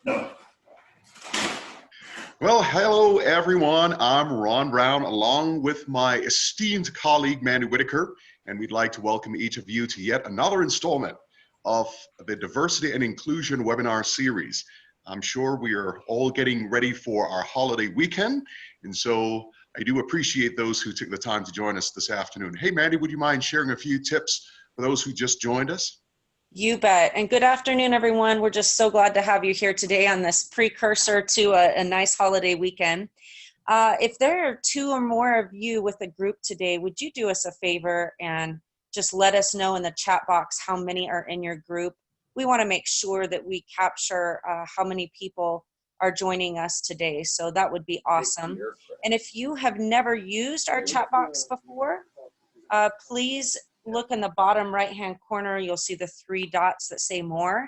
Well, hello everyone. I'm Ron Brown along with my esteemed colleague Mandy Whitaker, and we'd like to welcome each of you to yet another installment of the Diversity and Inclusion webinar series. I'm sure we are all getting ready for our holiday weekend, and so I do appreciate those who took the time to join us this afternoon. Hey Mandy, would you mind sharing a few tips for those who just joined us? You bet. And good afternoon, everyone. We're just so glad to have you here today on this precursor to a nice holiday weekend. If there are two or more of you with a group today, would you do us a favor and just let us know in the chat box how many are in your group? We want to make sure that we capture how many people are joining us today. So that would be awesome. And if you have never used our chat box before, please look in the bottom right-hand corner. You'll see the three dots that say more,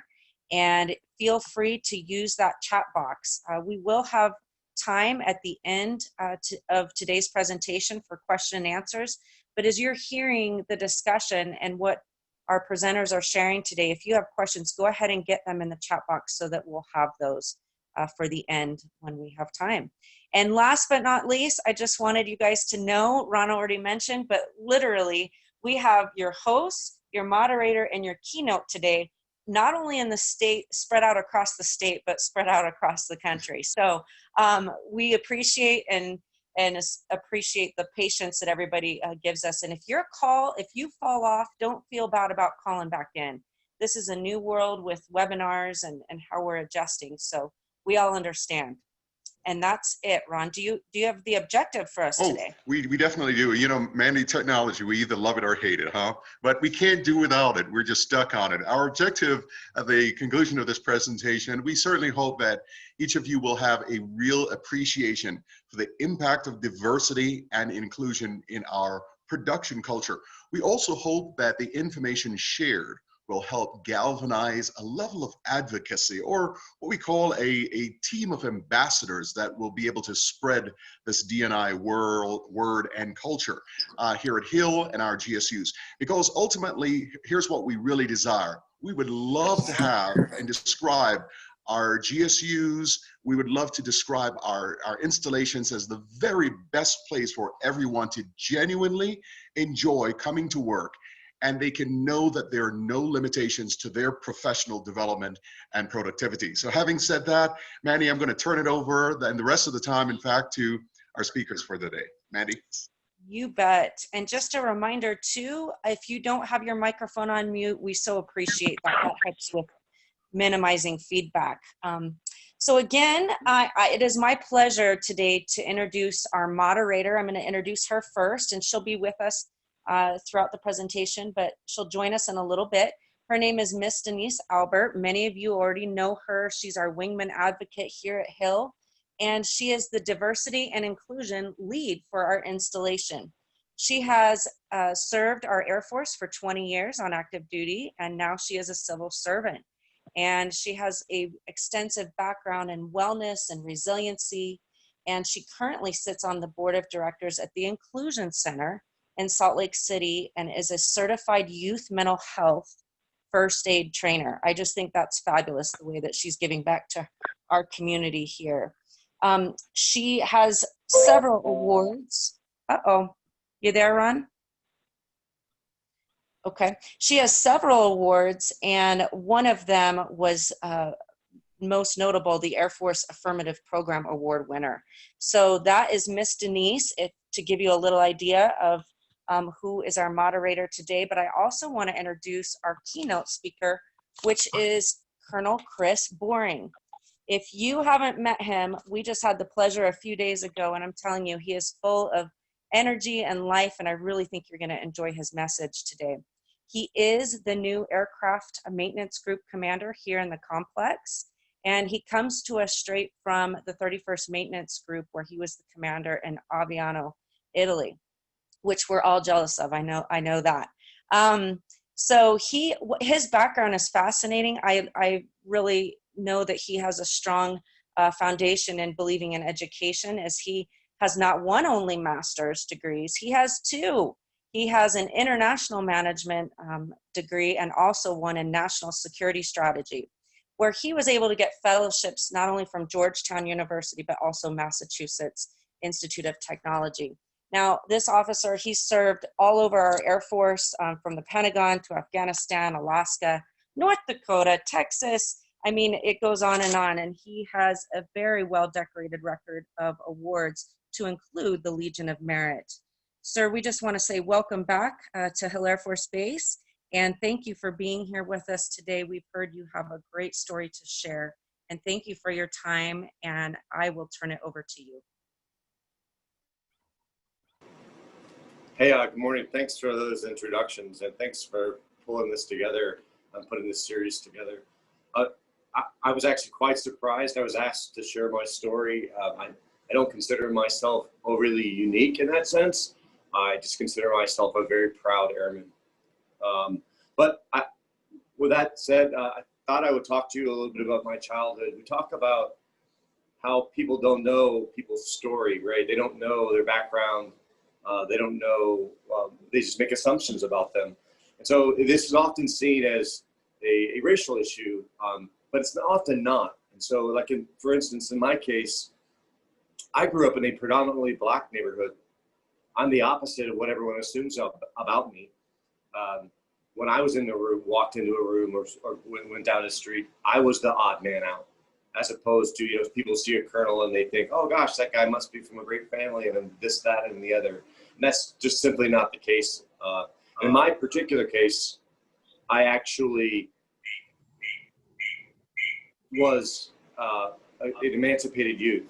and feel free to use that chat box. We will have time at the end of today's presentation for question and answers, but as you're hearing the discussion and what our presenters are sharing today, if you have questions, go ahead and get them in the chat box so that we'll have those for the end when we have time. And last but not least, I just wanted you guys to know, Ron already mentioned, but literally, we have your host, your moderator, and your keynote today, not only in the state, spread out across the state, but spread out across the country. So we appreciate and appreciate the patience that everybody gives us. And if you fall off, don't feel bad about calling back in. This is a new world with webinars and how we're adjusting. So we all understand. And that's it, Ron. Do you have the objective for us today? We definitely do. You know, Mandy, technology, we either love it or hate it, huh? But we can't do without it. We're just stuck on it. Our objective at the conclusion of this presentation, we certainly hope that each of you will have a real appreciation for the impact of diversity and inclusion in our production culture. We also hope that the information shared will help galvanize a level of advocacy, or what we call a team of ambassadors that will be able to spread this D&I word and culture here at Hill and our GSUs. Because ultimately, here's what we really desire. We would love to have and describe our GSUs. We would love to describe our installations as the very best place for everyone to genuinely enjoy coming to work, and they can know that there are no limitations to their professional development and productivity. So having said that, Mandy, I'm going to turn it over and the rest of the time, in fact, to our speakers for the day. Mandy. You bet. And just a reminder too, if you don't have your microphone on mute, we so appreciate that. That helps with minimizing feedback. So again, it is my pleasure today to introduce our moderator. I'm going to introduce her first, and she'll be with us throughout the presentation, but she'll join us in a little bit. Her name is Miss Denise Albert. Many of you already know her. She's our wingman advocate here at Hill, and she is the diversity and inclusion lead for our installation. She has served our Air Force for 20 years on active duty, and now she is a civil servant. And she has an extensive background in wellness and resiliency, and she currently sits on the board of directors at the Inclusion Center in Salt Lake City and is a certified youth mental health first aid trainer. I just think that's fabulous, the way that she's giving back to our community here. She has several awards. Uh-oh, you there, Ron? Okay, she has several awards, and one of them was most notable, the Air Force Affirmative Program Award winner. So that is Miss Denise, to give you a little idea of who is our moderator today. But I also want to introduce our keynote speaker, which is Colonel Chris Boring. If you haven't met him, we just had the pleasure a few days ago, and I'm telling you, he is full of energy and life, and I really think you're going to enjoy his message today. He is the new aircraft maintenance group commander here in the complex, and he comes to us straight from the 31st Maintenance Group, where he was the commander in Aviano, Italy, which we're all jealous of. I know that. So his background is fascinating. I really know that he has a strong foundation in believing in education, as he has not one only master's degrees, he has two. He has an international management degree and also one in national security strategy. where he was able to get fellowships not only from Georgetown University, but also Massachusetts Institute of Technology. Now, this officer, he served all over our Air Force, from the Pentagon to Afghanistan, Alaska, North Dakota, Texas. I mean, it goes on, and he has a very well-decorated record of awards to include the Legion of Merit. Sir, we just want to say welcome back to Hill Air Force Base, and thank you for being here with us today. We've heard you have a great story to share, and thank you for your time, and I will turn it over to you. Hey, good morning. Thanks for those introductions, and thanks for pulling this together and putting this series together. I was actually quite surprised. I was asked to share my story. I don't consider myself overly unique in that sense. I just consider myself a very proud airman. With that said, I thought I would talk to you a little bit about my childhood. We talk about how people don't know people's story, right? They don't know their background. They don't know, they just make assumptions about them. And so this is often seen as a racial issue, but it's often not. And so like for instance, in my case, I grew up in a predominantly Black neighborhood. I'm the opposite of what everyone assumes about me. When I was in the room, walked into a room or went down the street, I was the odd man out. As opposed to, people see a colonel and they think, oh gosh, that guy must be from a great family, and then this, that, and the other. And that's just simply not the case. In my particular case, I actually was an emancipated youth.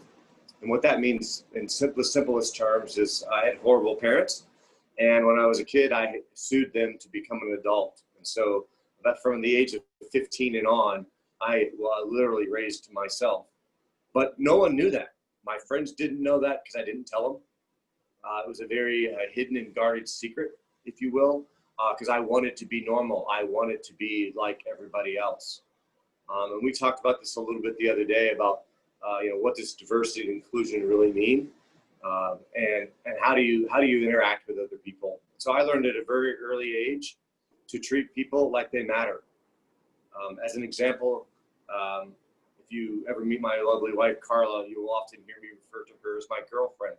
And what that means in simplest terms is I had horrible parents. And when I was a kid, I sued them to become an adult. And so that from the age of 15 and on, I literally raised myself. But no one knew that. My friends didn't know that because I didn't tell them. It was a very hidden and guarded secret, if you will, because I wanted to be normal. I wanted to be like everybody else. And we talked about this a little bit the other day about, what does diversity and inclusion really mean? And how do you interact with other people? So I learned at a very early age to treat people like they matter. As an example, if you ever meet my lovely wife, Carla, you will often hear me refer to her as my girlfriend.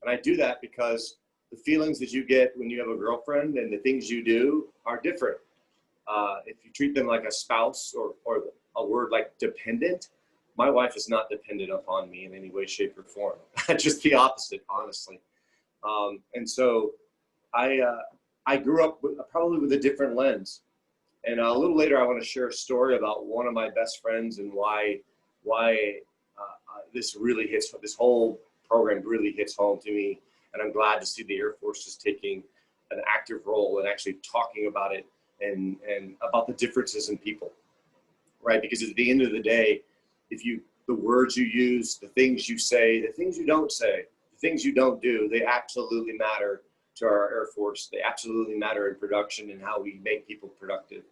And I do that because the feelings that you get when you have a girlfriend and the things you do are different. If you treat them like a spouse or a word like dependent, my wife is not dependent upon me in any way, shape, or form. Just the opposite, honestly. And so I grew up probably with a different lens. And a little later, I want to share a story about one of my best friends and why this whole program really hits home to me. And I'm glad to see the Air Force is taking an active role and actually talking about it and about the differences in people, right? Because at the end of the day, the words you use, the things you say, the things you don't say, the things you don't do, they absolutely matter to our Air Force. They absolutely matter in production and how we make people productive.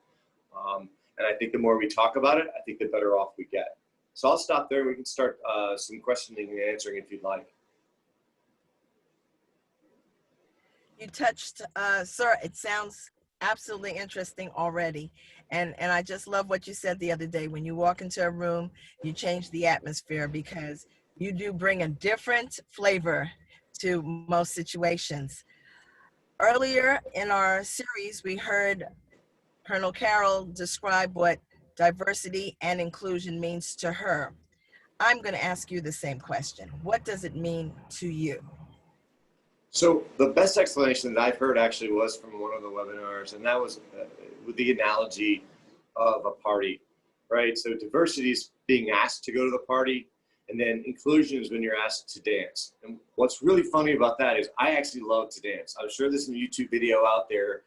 And I think the more we talk about it, I think the better off we get. So I'll stop there. We can start some questioning and answering if you'd like. You touched, sir, it sounds absolutely interesting already. And I just love what you said the other day. When you walk into a room, you change the atmosphere because you do bring a different flavor to most situations. Earlier in our series, we heard Colonel Carroll describe what diversity and inclusion means to her. I'm going to ask you the same question. What does it mean to you? So the best explanation that I've heard actually was from one of the webinars, and that was with the analogy of a party, right? So diversity is being asked to go to the party, and then inclusion is when you're asked to dance. And what's really funny about that is I actually love to dance. I'm sure there's some YouTube video out there,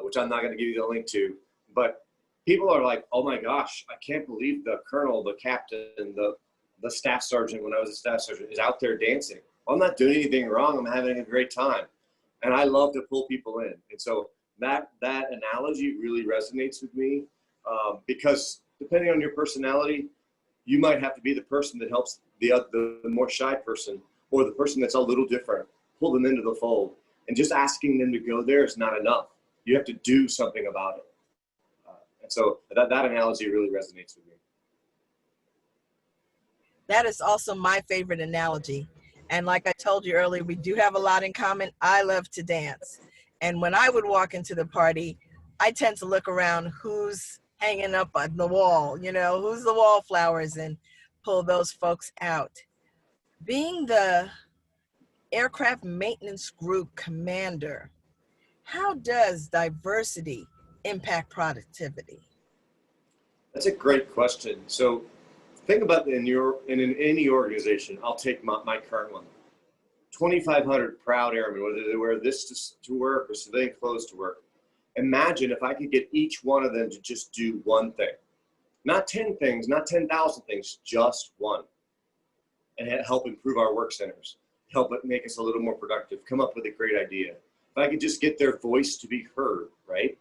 which I'm not going to give you the link to, but people are like, oh my gosh, I can't believe the colonel, the captain, the staff sergeant, when I was a staff sergeant, is out there dancing. I'm not doing anything wrong. I'm having a great time. And I love to pull people in. And so that analogy really resonates with me because depending on your personality, you might have to be the person that helps the more shy person or the person that's a little different, pull them into the fold. And just asking them to go there is not enough. You have to do something about it. And so that analogy really resonates with me. That is also my favorite analogy. And like I told you earlier, we do have a lot in common. I love to dance. And when I would walk into the party, I tend to look around who's hanging up on the wall, you know, who's the wallflowers, and pull those folks out. Being the aircraft maintenance group commander, how does diversity impact productivity? That's a great question. So think about in any organization. I'll take my current one. 2,500 proud airmen, whether they wear this to work or civilian clothes to work. Imagine if I could get each one of them to just do one thing. Not 10 things, not 10,000 things, just one. And help improve our work centers, help it make us a little more productive, come up with a great idea. If I could just get their voice to be heard, right?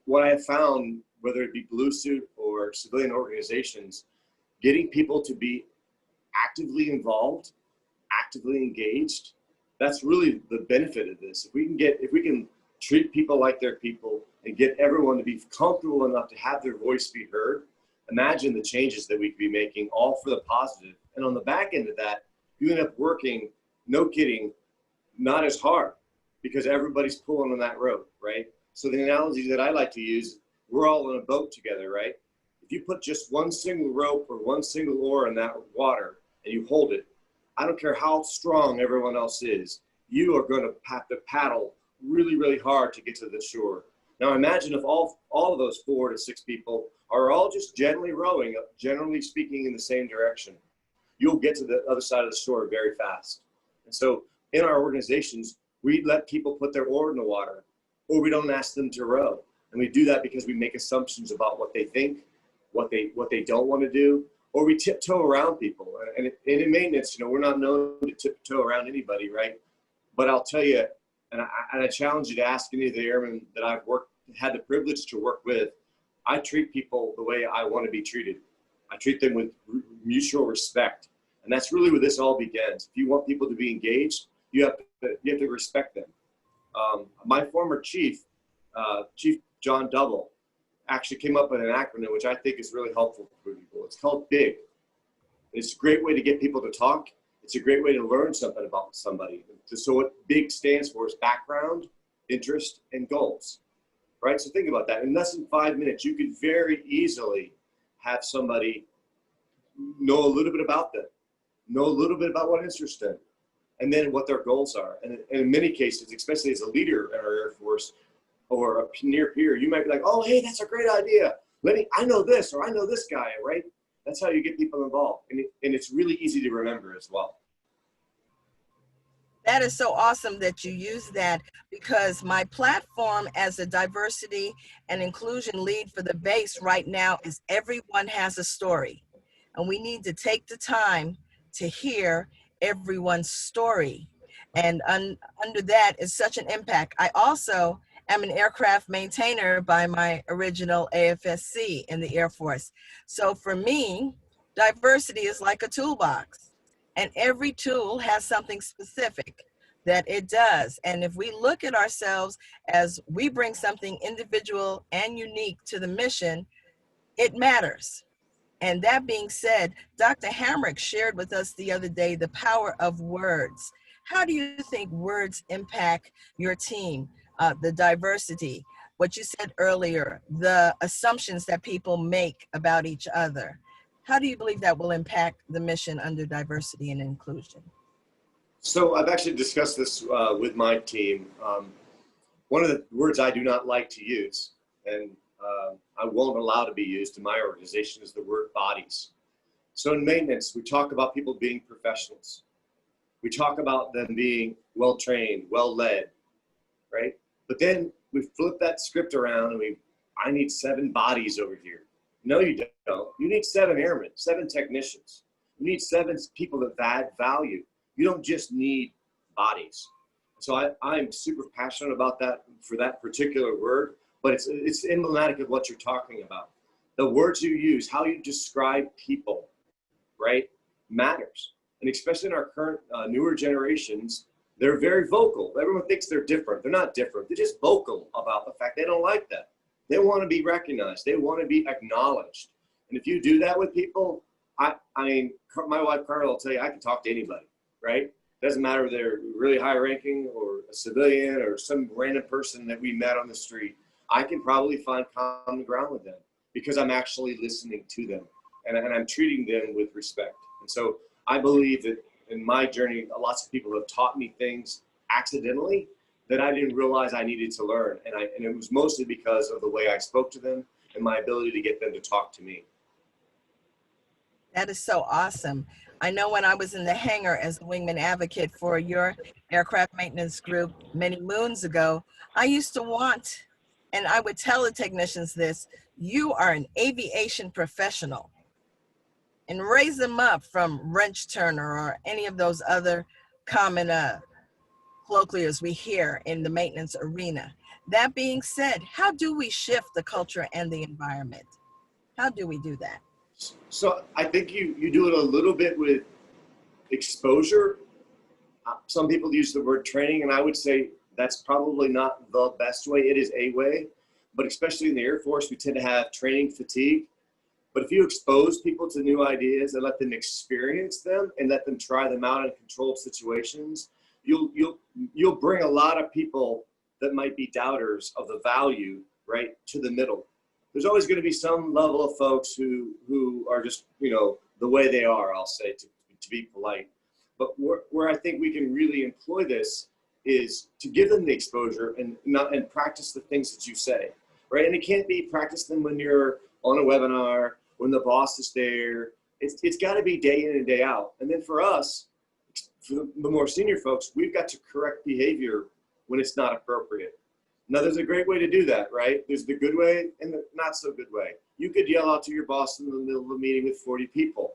What I have found, whether it be Blue Suit or civilian organizations, getting people to be actively involved, actively engaged, that's really the benefit of this. If we can treat people like they're people and get everyone to be comfortable enough to have their voice be heard, imagine the changes that we could be making, all for the positive. And on the back end of that, you end up working, no kidding, not as hard because everybody's pulling on that rope, right? So the analogy that I like to use, we're all in a boat together, right? If you put just one single rope or one single oar in that water and you hold it, I don't care how strong everyone else is, you are going to have to paddle really, really hard to get to the shore. Now imagine if all of those 4 to 6 people are all just gently rowing, generally speaking, in the same direction. You'll get to the other side of the shore very fast. And so in our organizations, we let people put their oar in the water, or we don't ask them to row. And we do that because we make assumptions about what they think, what they don't want to do, or we tiptoe around people. And in maintenance, we're not known to tiptoe around anybody, right? But I'll tell you, and I challenge you to ask any of the airmen that I've had the privilege to work with, I treat people the way I want to be treated. I treat them with mutual respect. And that's really where this all begins. If you want people to be engaged, you have to respect them. My former chief, Chief John Double, actually came up with an acronym which I think is really helpful for people. It's called BIG. It's a great way to get people to talk. It's a great way to learn something about somebody. So what BIG stands for is background, interest, and goals, right? So think about that. In less than 5 minutes, you could very easily have somebody know a little bit about them, know a little bit about what interests them, and then what their goals are. And in many cases, especially as a leader in our Air Force or a near peer, you might be like, oh, hey, that's a great idea. I know this, or I know this guy, right? That's how you get people involved. And it's really easy to remember as well. That is so awesome that you use that, because my platform as a diversity and inclusion lead for the base right now is everyone has a story. And we need to take the time to hear everyone's story. And under that is such an impact. I also am an aircraft maintainer by my original AFSC in the Air Force. So for me, diversity is like a toolbox. And every tool has something specific that it does. And if we look at ourselves as we bring something individual and unique to the mission, it matters. And that being said, Dr. Hamrick shared with us the other day the power of words. How do you think words impact your team, the diversity, what you said earlier, the assumptions that people make about each other? How do you believe that will impact the mission under diversity and inclusion? So I've actually discussed this with my team. One of the words I do not like to use, and I won't allow to be used in my organization, is the word bodies. So in maintenance, we talk about people being professionals. We talk about them being well-trained, well-led, right? But then we flip that script around and I need 7 bodies over here. No, you don't. You need 7 airmen, 7 technicians. You need 7 people that add value. You don't just need bodies. So I'm super passionate about that, for that particular word, but it's emblematic of what you're talking about. The words you use, how you describe people, right, matters. And especially in our current newer generations, they're very vocal. Everyone thinks they're different. They're not different. They're just vocal about the fact they don't like that. They want to be recognized. They want to be acknowledged. And if you do that with people, I mean, my wife Carla will tell you, I can talk to anybody, right? Doesn't matter if they're really high ranking or a civilian or some random person that we met on the street. I can probably find common ground with them because I'm actually listening to them and I'm treating them with respect. And so I believe that in my journey, lots of people have taught me things accidentally that I didn't realize I needed to learn. And it was mostly because of the way I spoke to them and my ability to get them to talk to me. That is so awesome. I know when I was in the hangar as a wingman advocate for your aircraft maintenance group many moons ago, I used to want, and I would tell the technicians this, you are an aviation professional, and raise them up from wrench turner or any of those other common colloquials we hear in the maintenance arena. That being said, how do we shift the culture and the environment? How do we do that? So I think you do it a little bit with exposure. Some people use the word training, and I would say that's probably not the best way. It is a way, but especially in the Air Force, we tend to have training fatigue. But if you expose people to new ideas and let them experience them and let them try them out in controlled situations, you'll bring a lot of people that might be doubters of the value, right, to the middle. There's always going to be some level of folks who are just, you know, the way they are, I'll say, to be polite. But where I think we can really employ this is to give them the exposure and practice the things that you say, right? And it can't be practice them when you're on a webinar, when the boss is there. It's got to be day in and day out. And then for us, for the more senior folks, we've got to correct behavior when it's not appropriate. Now, there's a great way to do that, right? There's the good way and the not so good way. You could yell out to your boss in the middle of a meeting with 40 people.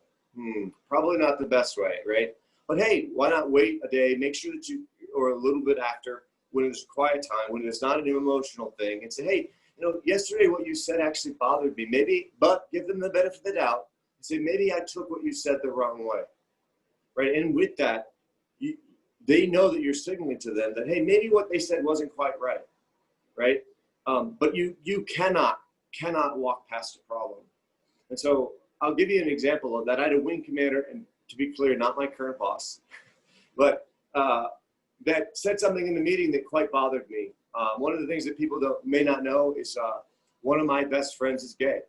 Probably not the best way, right? But hey, why not wait a day, make sure that you, or a little bit after, when it's a quiet time, when it's not an emotional thing, and say, hey, you know, yesterday what you said actually bothered me. Maybe, but give them the benefit of the doubt. Say, maybe I took what you said the wrong way, right? And with that, they know that you're signaling to them that, hey, maybe what they said wasn't quite right. Right? But you cannot walk past a problem. And so I'll give you an example of that. I had a wing commander, and to be clear, not my current boss, but that said something in the meeting that quite bothered me. One of the things that people may not know is one of my best friends is gay.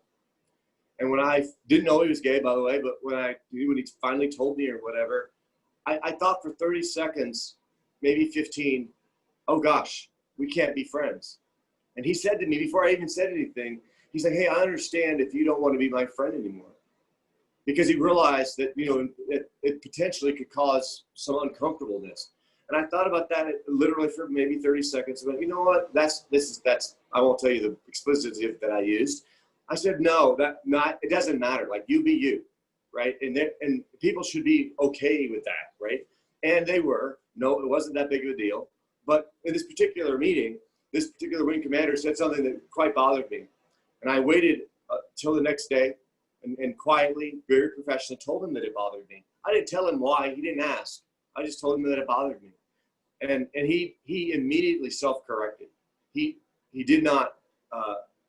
And when I didn't know he was gay, by the way, but when he finally told me or whatever, I thought for 30 seconds, maybe 15, oh gosh, we can't be friends. And he said to me, before I even said anything, he's like, hey, I understand if you don't want to be my friend anymore. Because he realized that, you know, it potentially could cause some uncomfortableness. And I thought about that literally for maybe 30 seconds. But you know what, that's, I won't tell you the explicit that I used. I said, no, it doesn't matter. Like, you be you, right? And people should be okay with that, right? And they were. No, it wasn't that big of a deal. But in this particular meeting, this particular wing commander said something that quite bothered me. And I waited till the next day and quietly, very professionally, told him that it bothered me. I didn't tell him why. He didn't ask. I just told him that it bothered me. And he immediately self-corrected. He did not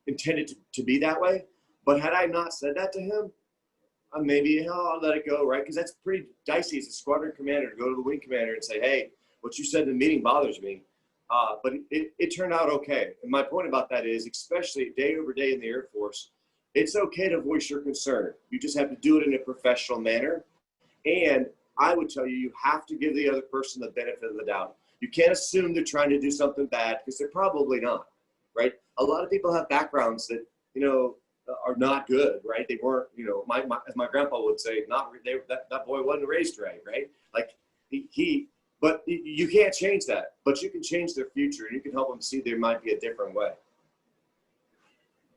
intend it to be that way. But had I not said that to him, maybe I'll let it go, right? Because that's pretty dicey as a squadron commander to go to the wing commander and say, hey, what you said in the meeting bothers me. But it turned out okay. And my point about that is, especially day over day in the Air Force, it's okay to voice your concern. You just have to do it in a professional manner. And I would tell you, you have to give the other person the benefit of the doubt. You can't assume they're trying to do something bad, because they're probably not, right? A lot of people have backgrounds that, you know, are not good, right? They weren't, you know, as my grandpa would say, that boy wasn't raised right? Like but you can't change that, but you can change their future, and you can help them see there might be a different way.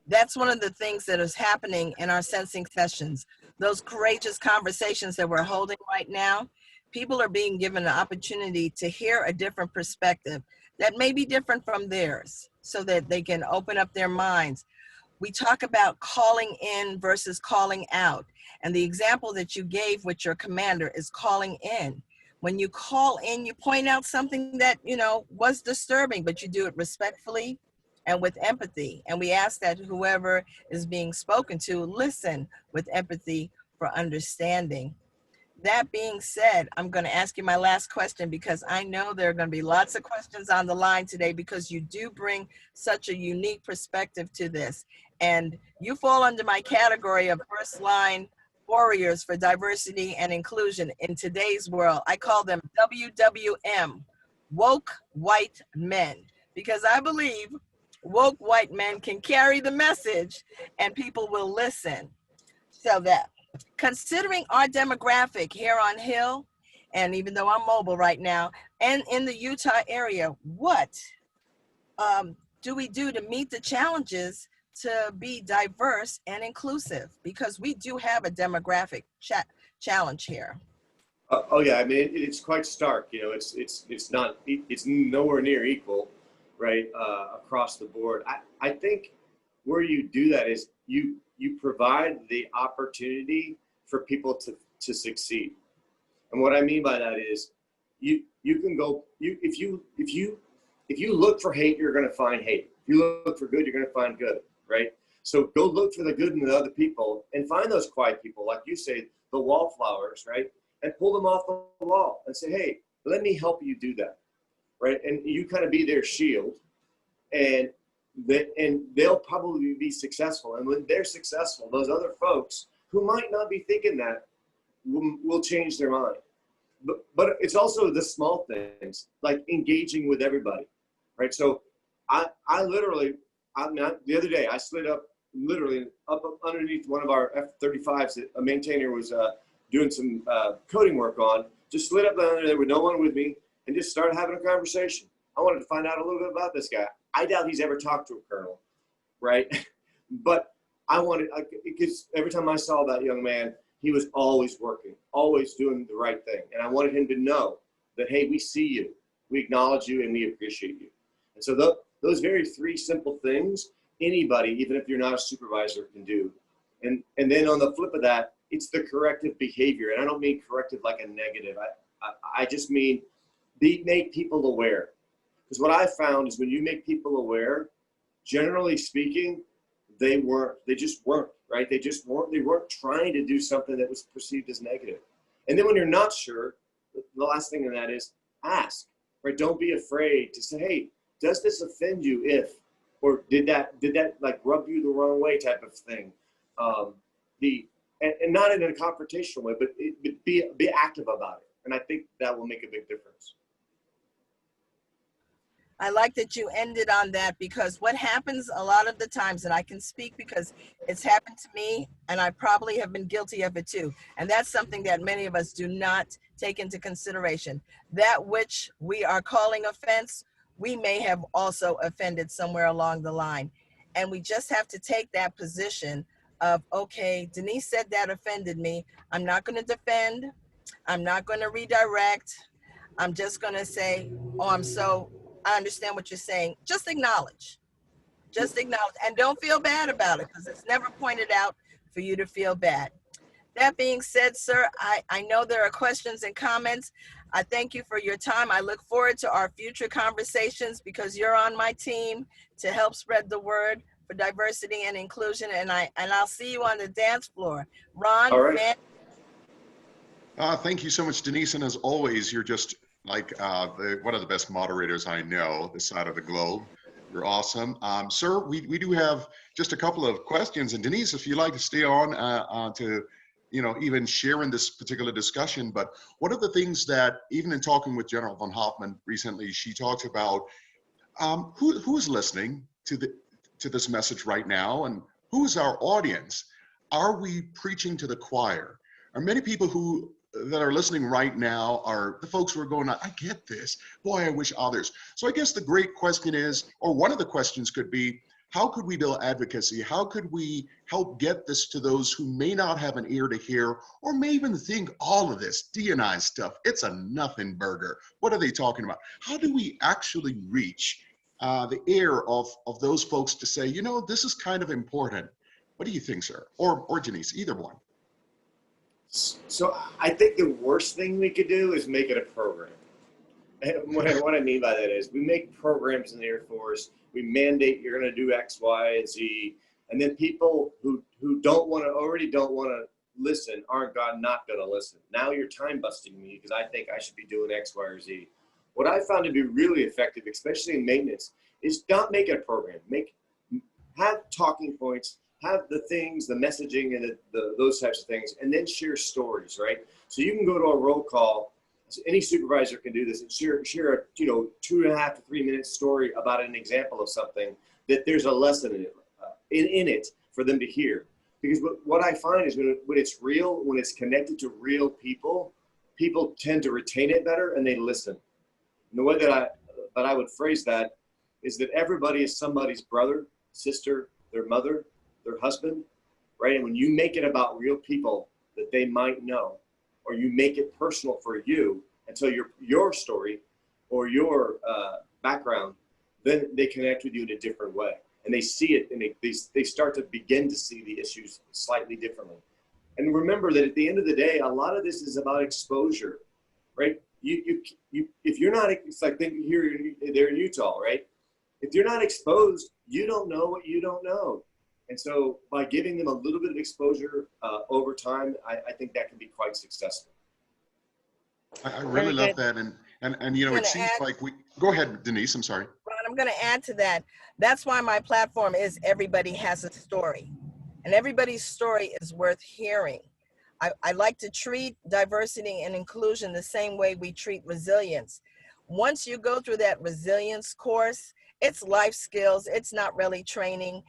That's one of the things that is happening in our sensing sessions. Those courageous conversations that we're holding right now, people are being given an opportunity to hear a different perspective that may be different from theirs, so that they can open up their minds. We talk about calling in versus calling out. And the example that you gave with your commander is calling in. When you call in, you point out something that, you know, was disturbing, but you do it respectfully and with empathy. And we ask that whoever is being spoken to listen with empathy for understanding. That being said, I'm going to ask you my last question because I know there are going to be lots of questions on the line today because you do bring such a unique perspective to this. And you fall under my category of first line warriors for diversity and inclusion in today's world. I call them WWM, woke white men, because I believe woke white men can carry the message and people will listen. So that considering our demographic here on Hill, and even though I'm mobile right now, and in the Utah area, what do we do to meet the challenges to be diverse and inclusive? Because we do have a demographic challenge here. Oh yeah, I mean it's quite stark. You know, it's nowhere near equal, right, across the board. I think where you do that is you provide the opportunity for people to succeed. And what I mean by that is you can go, if you look for hate, you're going to find hate. If you look for good, you're going to find good, right? So go look for the good in the other people and find those quiet people, like you say, the wallflowers, right? And pull them off the wall and say, hey, let me help you do that, right? And you kind of be their shield, and they'll probably be successful. And when they're successful, those other folks who might not be thinking that will change their mind. But it's also the small things, like engaging with everybody, right? So I literally, the other day, I slid up underneath one of our F-35s that a maintainer was doing some coding work on, just slid up under there with no one with me and just started having a conversation. I wanted to find out a little bit about this guy. I doubt he's ever talked to a colonel, right? But I wanted, because every time I saw that young man, he was always working, always doing the right thing. And I wanted him to know that, hey, we see you, we acknowledge you, and we appreciate you. And so those very three simple things, anybody, even if you're not a supervisor, can do. And then on the flip of that, it's the corrective behavior. And I don't mean corrective like a negative. I just mean make people aware. Because what I found is when you make people aware, generally speaking, they just weren't, right? They weren't trying to do something that was perceived as negative. And then when you're not sure, the last thing in that is ask, right? Don't be afraid to say, hey, does this offend you or did that like rub you the wrong way type of thing? And not in a confrontational way, but be active about it. And I think that will make a big difference. I like that you ended on that, because what happens a lot of the times, and I can speak because it's happened to me and I probably have been guilty of it too. And that's something that many of us do not take into consideration. That which we are calling offense, we may have also offended somewhere along the line. And we just have to take that position of, okay, Denise said that offended me. I'm not going to defend. I'm not going to redirect. I'm just going to say, oh, I understand what you're saying. Just acknowledge. And don't feel bad about it, because it's never pointed out for you to feel bad. That being said, sir, I know there are questions and comments. I thank you for your time. I look forward to our future conversations, because you're on my team to help spread the word for diversity and inclusion. And I'll see you on the dance floor. Ron, all right. Thank you so much, Denise. And as always, you're just like one of the best moderators I know this side of the globe. You're awesome. Sir, we do have just a couple of questions. And Denise, if you'd like to stay on to, even share in this particular discussion, but one of the things that, even in talking with General von Hoffman recently, she talks about who's listening to this message right now, and who's our audience? Are we preaching to the choir? Are many people that are listening right now are the folks who are going, I get this. Boy, I wish others. So I guess the great question is, or one of the questions could be, how could we build advocacy? How could we help get this to those who may not have an ear to hear, or may even think all of this D&I stuff, it's a nothing burger. What are they talking about? How do we actually reach the ear of those folks to say, this is kind of important? What do you think, sir? Or Janice, either one. So I think the worst thing we could do is make it a program, And what I mean by that is we make programs in the Air Force. We mandate you're going to do X, Y, and Z. And then people who already don't want to listen aren't not going to listen. Now you're time busting me because I think I should be doing X, Y, or Z. What I found to be really effective, especially in maintenance, is not make it a program. Have talking points, have the things, the messaging, and those types of things, and then share stories, right? So you can go to a roll call. So any supervisor can do this and share a 2.5 to 3 minute story about an example of something that there's a lesson in it for them to hear. Because what I find is when it's real, when it's connected to real people, people tend to retain it better and they listen. And the way that I would phrase that is that everybody is somebody's brother, sister, their mother, their husband, right? And when you make it about real people that they might know, or you make it personal for you and tell your story or your background, then they connect with you in a different way. And they see it, and they start to begin to see the issues slightly differently. And remember that at the end of the day, a lot of this is about exposure, right? If you're not, it's like they're in Utah, right? If you're not exposed, you don't know what you don't know. And so by giving them a little bit of exposure over time, I think that can be quite successful. I really love that. And you know, it seems like go ahead, Denise, I'm sorry. Ron, I'm going to add to that. That's why my platform is Everybody Has a Story. And everybody's story is worth hearing. I like to treat diversity and inclusion the same way we treat resilience. Once you go through that resilience course, it's life skills. It's not really training.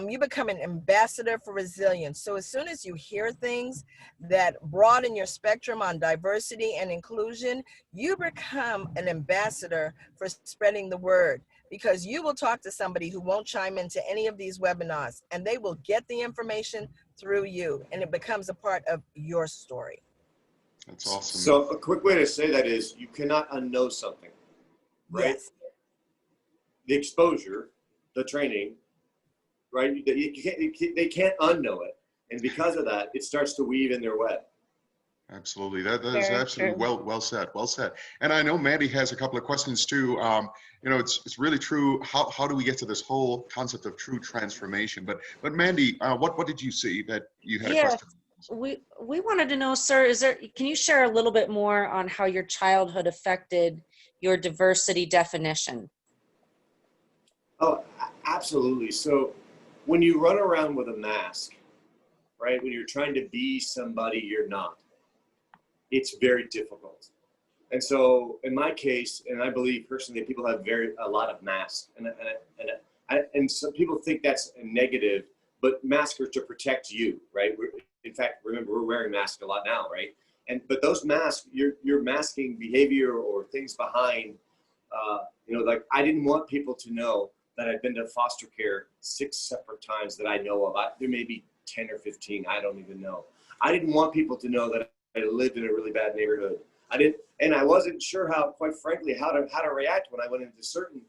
You become an ambassador for resilience. So as soon as you hear things that broaden your spectrum on diversity and inclusion, you become an ambassador for spreading the word, because you will talk to somebody who won't chime into any of these webinars, and they will get the information through you, and it becomes a part of your story. That's awesome. So a quick way to say that is you cannot unknow something, right? Yes. The exposure, the training, right? They can't unknow it. And because of that, it starts to weave in their web. Absolutely. That is absolutely well said. Well said. And I know Mandy has a couple of questions too. You know, it's really true. How do we get to this whole concept of true transformation? But Mandy, what did you see that you had a question? We wanted to know, sir, can you share a little bit more on how your childhood affected your diversity definition? Oh, absolutely. So when you run around with a mask, right, when you're trying to be somebody you're not, it's very difficult. And so in my case, and I believe personally that people have a lot of masks, and some people think that's a negative, but masks are to protect you, right? In fact, remember, we're wearing masks a lot now, right? But those masks, you're masking behavior or things behind, you know, like I didn't want people to know that I've been to foster care 6 separate times that I know of. There may be 10 or 15, I don't even know. I didn't want people to know that I lived in a really bad neighborhood. And I wasn't sure quite frankly, how to react when I went into certain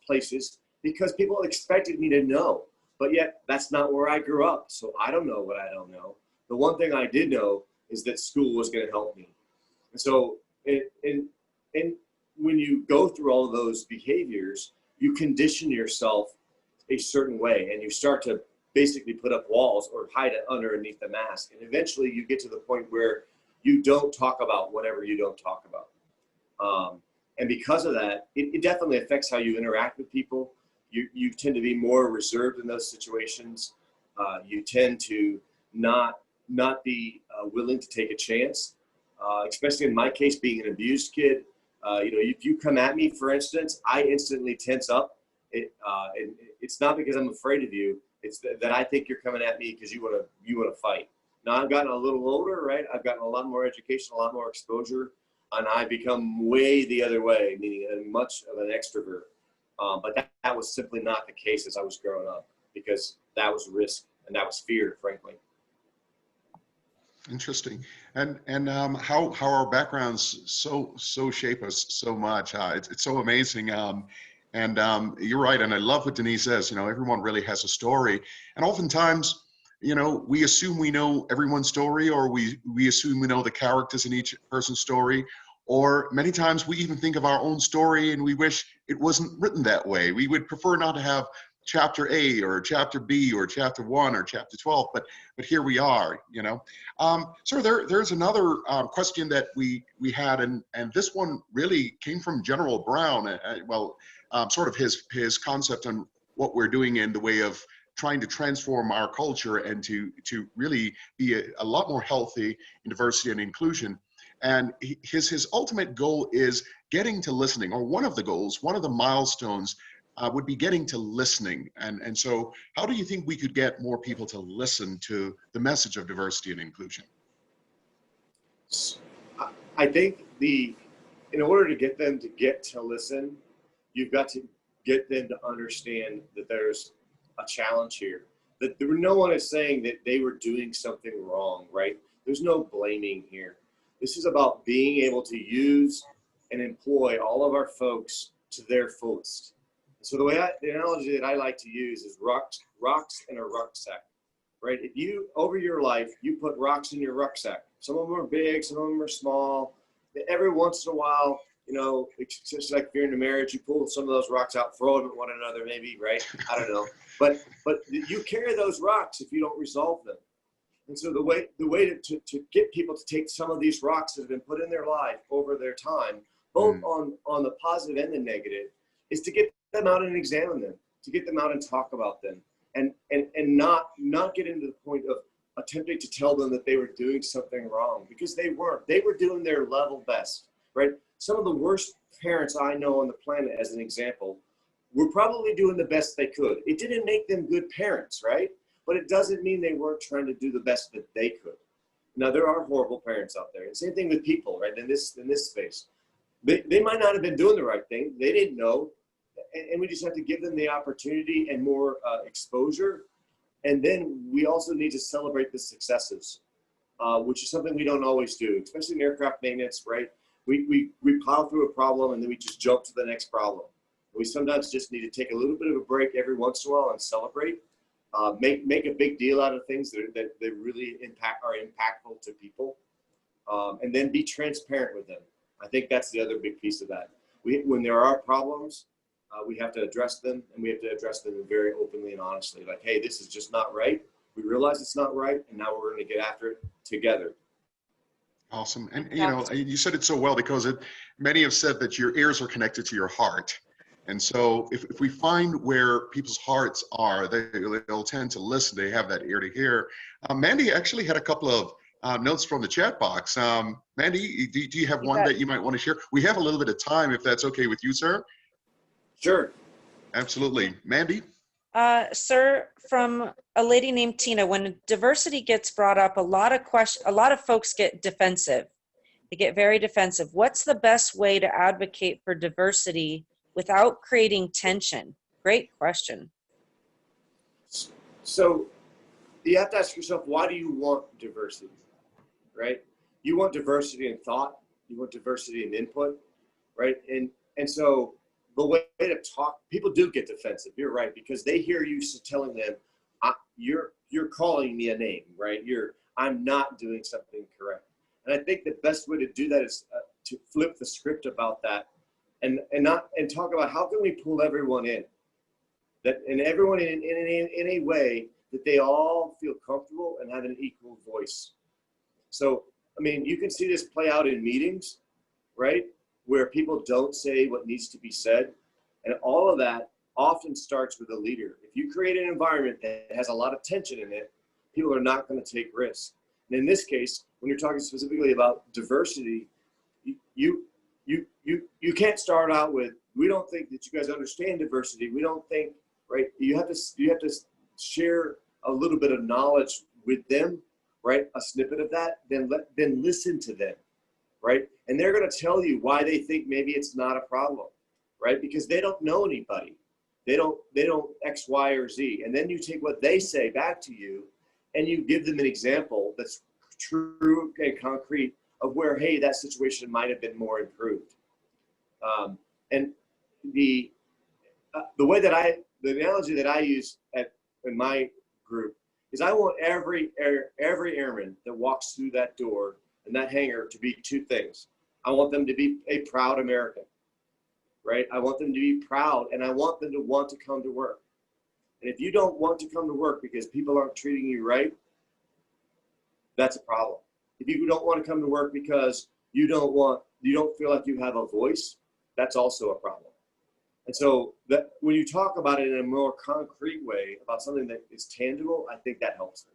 places, because people expected me to know, but yet that's not where I grew up. So I don't know what I don't know. The one thing I did know is that school was going to help me. And so, and when you go through all of those behaviors, you condition yourself a certain way, and you start to basically put up walls or hide it underneath the mask. And eventually you get to the point where you don't talk about whatever you don't talk about. And because of that, it definitely affects how you interact with people. You tend to be more reserved in those situations. You tend to not be willing to take a chance, especially in my case, being an abused kid. You know, if you come at me, for instance, I instantly tense up. It's not because I'm afraid of you. It's that I think you're coming at me because you want to fight. Now I've gotten a little older, right? I've gotten a lot more education, a lot more exposure, and I've become way the other way, meaning much of an extrovert. But that was simply not the case as I was growing up, because that was risk and that was fear, frankly. Interesting. And how our backgrounds so shape us so much. It's so amazing. And you're right. And I love what Denise says. You know, everyone really has a story. And oftentimes, you know, we assume we know everyone's story, or we assume we know the characters in each person's story, Or many times we even think of our own story and we wish it wasn't written that way. We would prefer not to have chapter A or chapter B or chapter 1 or chapter 12, but here we are, you know. So there's another question that we had, and this one really came from General Brown. Sort of his concept on what we're doing in the way of trying to transform our culture and to really be a lot more healthy in diversity and inclusion. And his ultimate goal is getting to listening, or one of the goals, one of the milestones would be getting to listening. And so how do you think we could get more people to listen to the message of diversity and inclusion? I think in order to get them to listen, you've got to get them to understand that there's a challenge here. That no one is saying that they were doing something wrong, right? There's no blaming here. This is about being able to use and employ all of our folks to their fullest. So the analogy that I like to use is rocks in a rucksack, right? If you, over your life, you put rocks in your rucksack. Some of them are big, some of them are small. Every once in a while, you know, it's just like if you're in a marriage, you pull some of those rocks out, throw them at one another, maybe, right? I don't know. But you carry those rocks if you don't resolve them. And so the way to get people to take some of these rocks that have been put in their life over their time, both on the positive and the negative, is to get them out and examine them, to get them out and talk about them, and not get into the point of attempting to tell them that they were doing something wrong, because they weren't. They were doing their level best, right? Some of the worst parents I know on the planet, as an example, were probably doing the best they could. It didn't make them good parents, right? But it doesn't mean they weren't trying to do the best that they could. Now, there are horrible parents out there. And same thing with people, right, in this space. They might not have been doing the right thing. They didn't know. And we just have to give them the opportunity and more exposure. And then we also need to celebrate the successes, which is something we don't always do, especially in aircraft maintenance, right? We plow through a problem and then we just jump to the next problem. We sometimes just need to take a little bit of a break every once in a while and celebrate. Make a big deal out of things that really are impactful to people, and then be transparent with them. I think that's the other big piece of that. When there are problems, we have to address them, and we have to address them very openly and honestly. Like, hey, this is just not right. We realize it's not right, and now we're going to get after it together. Awesome. And you know, you said it so well, because many have said that your ears are connected to your heart. And so if we find where people's hearts are, they'll tend to listen. They have that ear to hear. Mandy actually had a couple of notes from the chat box. Mandy, do you have one that you might want to share? We have a little bit of time, if that's okay with you, sir. Sure. Absolutely. Mandy? Sir, from a lady named Tina, when diversity gets brought up, a lot of folks get defensive. They get very defensive. What's the best way to advocate for diversity without creating tension? Great question. So you have to ask yourself, why do you want diversity, right? You want diversity in thought. You want diversity in input, right? And so the way to talk, people do get defensive. You're right, because they hear you telling them, you're calling me a name, right? I'm not doing something correct. And I think the best way to do that is to flip the script about that, and talk about how can we pull everyone in, and everyone in a way that they all feel comfortable and have an equal voice. So, I mean, you can see this play out in meetings, right? Where people don't say what needs to be said. And all of that often starts with a leader. If you create an environment that has a lot of tension in it, people are not going to take risks. And in this case, when you're talking specifically about diversity, you can't start out with, we don't think that you guys understand diversity. We don't think, right? You have to share a little bit of knowledge with them, right? A snippet of that, then listen to them, right? And they're going to tell you why they think maybe it's not a problem, right? Because they don't know anybody. They don't X, Y, or Z. And then you take what they say back to you and you give them an example that's true and concrete of where, hey, that situation might have been more improved. And the analogy that I use in my group is, I want every airman that walks through that door and that hangar to be two things. I want them to be a proud American, right? I want them to be proud, and I want them to want to come to work. And if you don't want to come to work because people aren't treating you right, that's a problem. If you don't want to come to work because you don't feel like you have a voice, that's also a problem. And so that when you talk about it in a more concrete way, about something that is tangible, I think that helps them.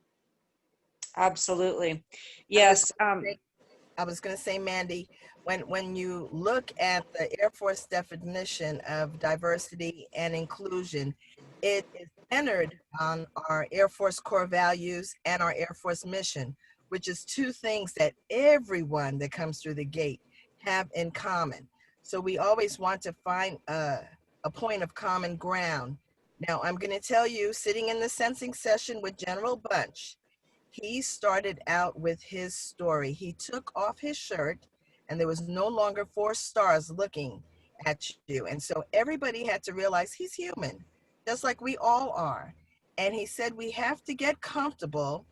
Absolutely. Yes. I was going to say, Mandy, when you look at the Air Force definition of diversity and inclusion, it is centered on our Air Force core values and our Air Force mission, which is two things that everyone that comes through the gate have in common. So we always want to find a point of common ground. Now, I'm going to tell you, sitting in the sensing session with General Bunch, he started out with his story. He took off his shirt and there was no longer 4 stars looking at you. And so everybody had to realize he's human, just like we all are. And he said, we have to get comfortable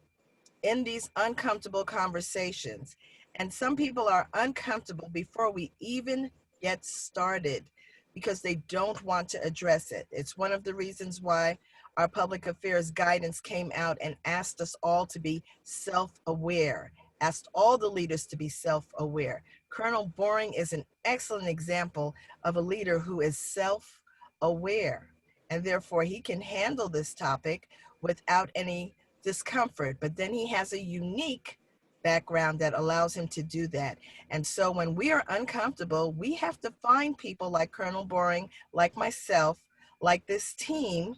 in these uncomfortable conversations. And some people are uncomfortable before we even get started because they don't want to address it. It's one of the reasons why our public affairs guidance came out and asked us all to be self-aware, asked all the leaders to be self-aware. Colonel Boring is an excellent example of a leader who is self-aware, and therefore he can handle this topic without any discomfort, but then he has a unique background that allows him to do that. And so when we are uncomfortable, we have to find people like Colonel Boring, like myself, like this team,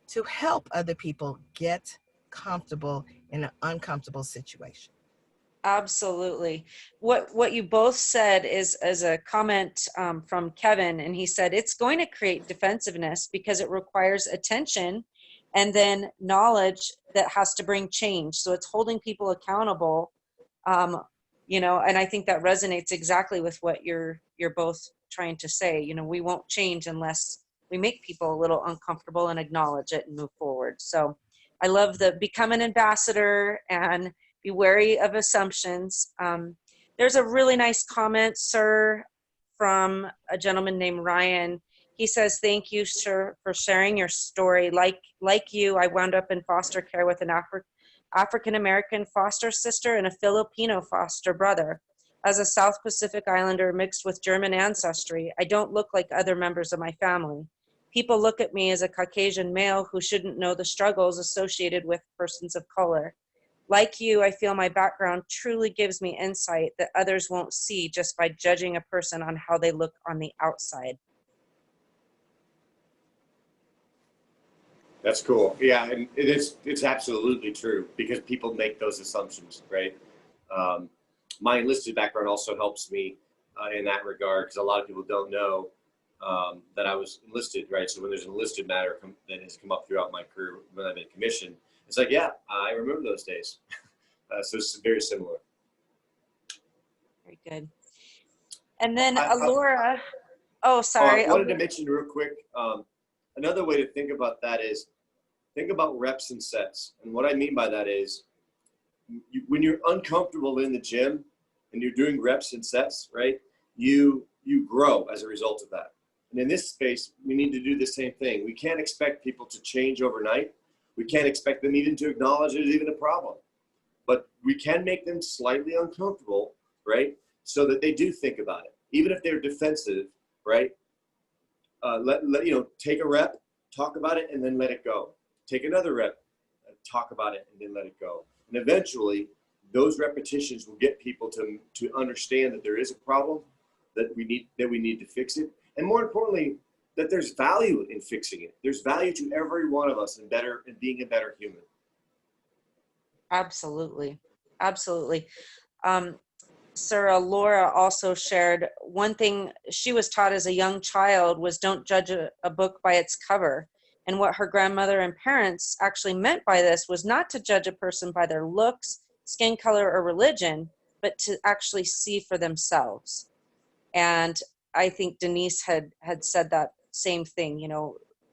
to help other people get comfortable in an uncomfortable situation. Absolutely. What you both said is a comment from Kevin, and he said it's going to create defensiveness because it requires attention and then knowledge that has to bring change. So it's holding people accountable, and I think that resonates exactly with what you're both trying to say. We won't change unless we make people a little uncomfortable and acknowledge it and move forward. So I love the become an ambassador and be wary of assumptions. There's a really nice comment, sir, from a gentleman named Ryan. He says, thank you, sir, for sharing your story. Like you, I wound up in foster care with an African-American foster sister and a Filipino foster brother. As a South Pacific Islander mixed with German ancestry, I don't look like other members of my family. People look at me as a Caucasian male who shouldn't know the struggles associated with persons of color. Like you, I feel my background truly gives me insight that others won't see just by judging a person on how they look on the outside. That's cool. Yeah, and it's absolutely true because people make those assumptions, right? My enlisted background also helps me in that regard because a lot of people don't know that I was enlisted, right? So when there's an enlisted matter that has come up throughout my career when I've been commissioned, it's like, yeah, I remember those days. So it's very similar. Very good. And then Laura, sorry. I wanted to mention real quick, another way to think about that is think about reps and sets. And what I mean by that is when you're uncomfortable in the gym and you're doing reps and sets, right, you grow as a result of that. And in this space, we need to do the same thing. We can't expect people to change overnight. We can't expect them even to acknowledge there's even a problem. But we can make them slightly uncomfortable, right, so that they do think about it. Even if they're defensive, right, take a rep, talk about it, and then let it go. Take another rep, talk about it, and then let it go. And eventually, those repetitions will get people to understand that there is a problem, that we need to fix it, and more importantly, that there's value in fixing it. There's value to every one of us in being a better human. Absolutely. Absolutely. Sarah, Laura also shared one thing she was taught as a young child was don't judge a book by its cover. And what her grandmother and parents actually meant by this was not to judge a person by their looks, skin color, or religion, but to actually see for themselves. And I think Denise had said that same thing,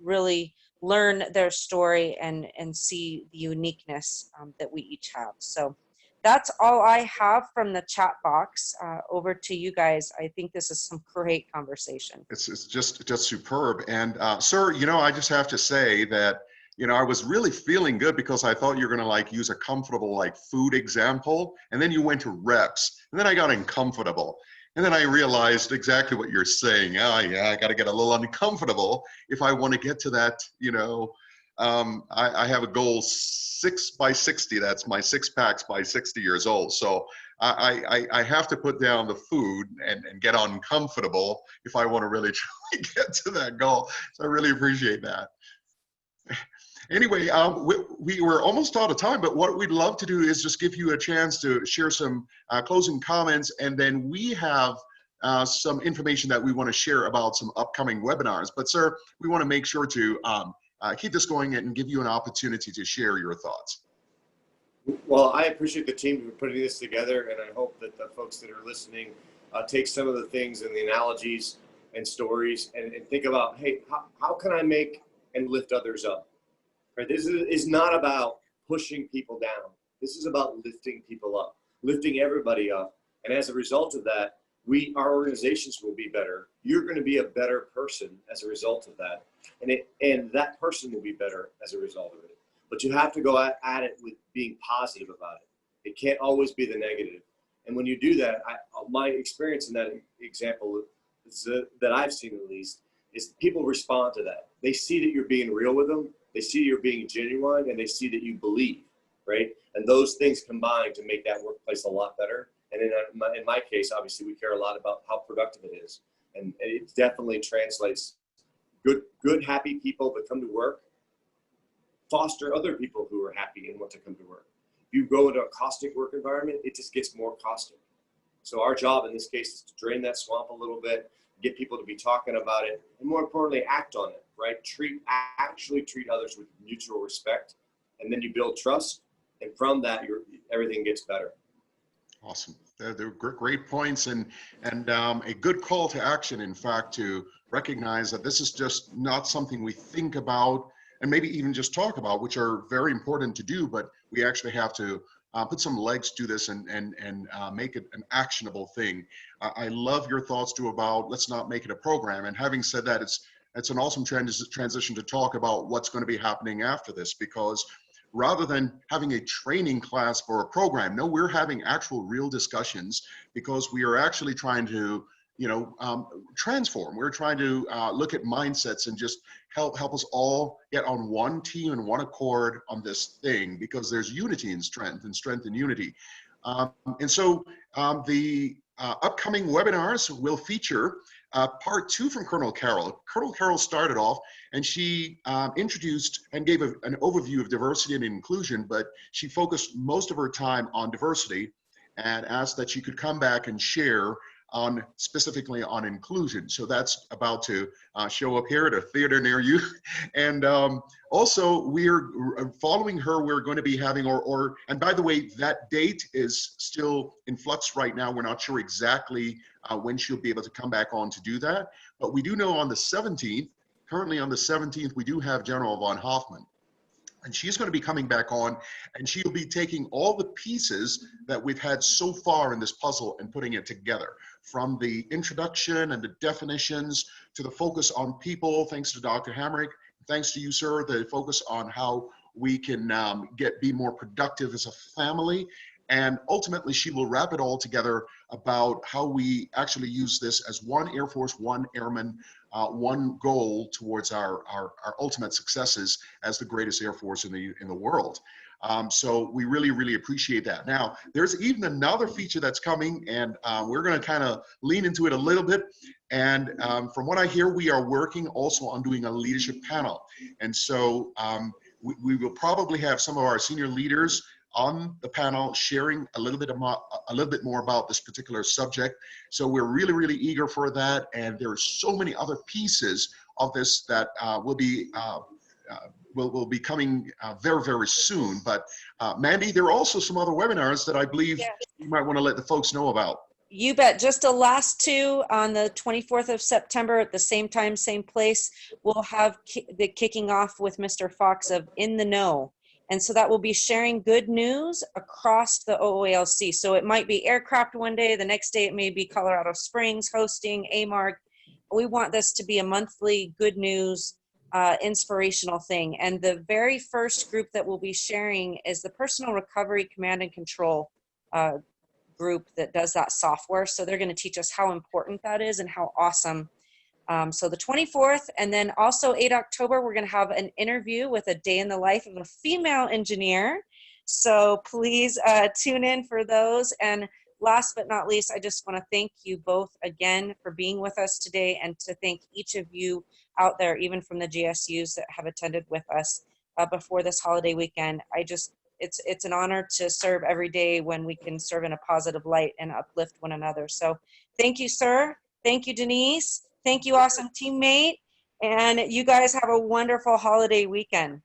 really learn their story and see the uniqueness that we each have. So That's all I have from the chat box. Over to you guys. I think this is some great conversation. It's just superb. And sir, you know, I just have to say that, you know, I was really feeling good because I thought you were going to like use a comfortable like food example, and then you went to reps, and then I got uncomfortable. And then I realized exactly what you're saying. Oh yeah, I got to get a little uncomfortable if I want to get to that, you know. I have a goal 6 by 60. That's my 6 packs by 60 years old. So I have to put down the food and get uncomfortable if I want to really try to get to that goal. So I really appreciate that. Anyway, we were almost out of time, but what we'd love to do is just give you a chance to share some closing comments, and then we have some information that we want to share about some upcoming webinars. But sir, we want to make sure to keep this going and give you an opportunity to share your thoughts. Well, I appreciate the team for putting this together, and I hope that the folks that are listening take some of the things and the analogies and stories and think about, hey, how can I make and lift others up? Right? This is not about pushing people down. This is about lifting people up, lifting everybody up. And as a result of that, our organizations will be better. You're going to be a better person as a result of that. And that person will be better as a result of it. But you have to go at it with being positive about it. It can't always be the negative. And when you do that, my experience in that example is that I've seen at least, is people respond to that. They see that you're being real with them. They see you're being genuine, and they see that you believe, right? And those things combine to make that workplace a lot better. And in my case, obviously, we care a lot about how productive it is. And it definitely translates good, happy people that come to work, foster other people who are happy and want to come to work. If you go into a caustic work environment, it just gets more caustic. So our job in this case is to drain that swamp a little bit, get people to be talking about it, and more importantly, act on it, right? Actually treat others with mutual respect, and then you build trust, and from that, everything gets better. Awesome. They're great points, and a good call to action, in fact, to recognize that this is just not something we think about and maybe even just talk about, which are very important to do, but we actually have to put some legs to this and make it an actionable thing. I love your thoughts too about let's not make it a program. And having said that, it's an awesome transition to talk about what's going to be happening after this, because rather than having a training class for a program, no, we're having actual real discussions, because we are actually trying to, you know, transform. We're trying to look at mindsets and just help us all get on one team and one accord on this thing, because there's unity in strength and strength in unity. And so the upcoming webinars will feature part 2 from Colonel Carol. Colonel Carol started off and she introduced and gave an overview of diversity and inclusion, but she focused most of her time on diversity and asked that she could come back and share specifically on inclusion. So that's about to show up here at a theater near you. And also we're following her, we're going to be having, and by the way, that date is still in flux right now. We're not sure exactly when she'll be able to come back on to do that. But we do know on the 17th, currently on the 17th, we do have General von Hoffman. And she's going to be coming back on, and she'll be taking all the pieces that we've had so far in this puzzle and putting it together, from the introduction and the definitions to the focus on people, thanks to Dr. Hamrick, thanks to you, sir, the focus on how we can be more productive as a family. And ultimately, she will wrap it all together about how we actually use this as one Air Force, one airman, one goal towards our ultimate successes as the greatest Air Force in the world. So we really, really appreciate that. Now, there's even another feature that's coming, and we're going to kind of lean into it a little bit. And from what I hear, we are working also on doing a leadership panel. And so we will probably have some of our senior leaders on the panel sharing a little bit more about this particular subject. So we're really, really eager for that. And there are so many other pieces of this that will be coming very, very soon. But Mandy, there are also some other webinars that I believe you might want to let the folks know about. You bet. Just the last 2 on the 24th of September at the same time, same place. We'll have the kicking off with Mr. Fox of In the Know. And so that will be sharing good news across the OO-ALC. So it might be aircraft one day, the next day it may be Colorado Springs hosting, AMARC. We want this to be a monthly good news, inspirational thing. And the very first group that we'll be sharing is the Personal Recovery Command and Control group that does that software. So they're going to teach us how important that is and how awesome. So the 24th, and then also 8 October, we're going to have an interview with a day in the life of a female engineer. So please tune in for those. And last but not least, I just want to thank you both again for being with us today, and to thank each of you out there, even from the GSUs that have attended with us before this holiday weekend. It's an honor to serve every day when we can serve in a positive light and uplift one another. So thank you, sir. Thank you, Denise. Thank you, awesome teammate. And you guys have a wonderful holiday weekend.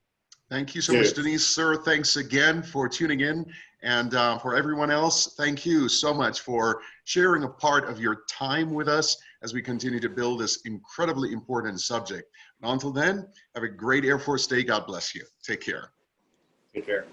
Thank you so much, Denise. Sir, thanks again for tuning in. And for everyone else, thank you so much for sharing a part of your time with us as we continue to build this incredibly important subject. And until then, have a great Air Force Day. God bless you. Take care. Take care.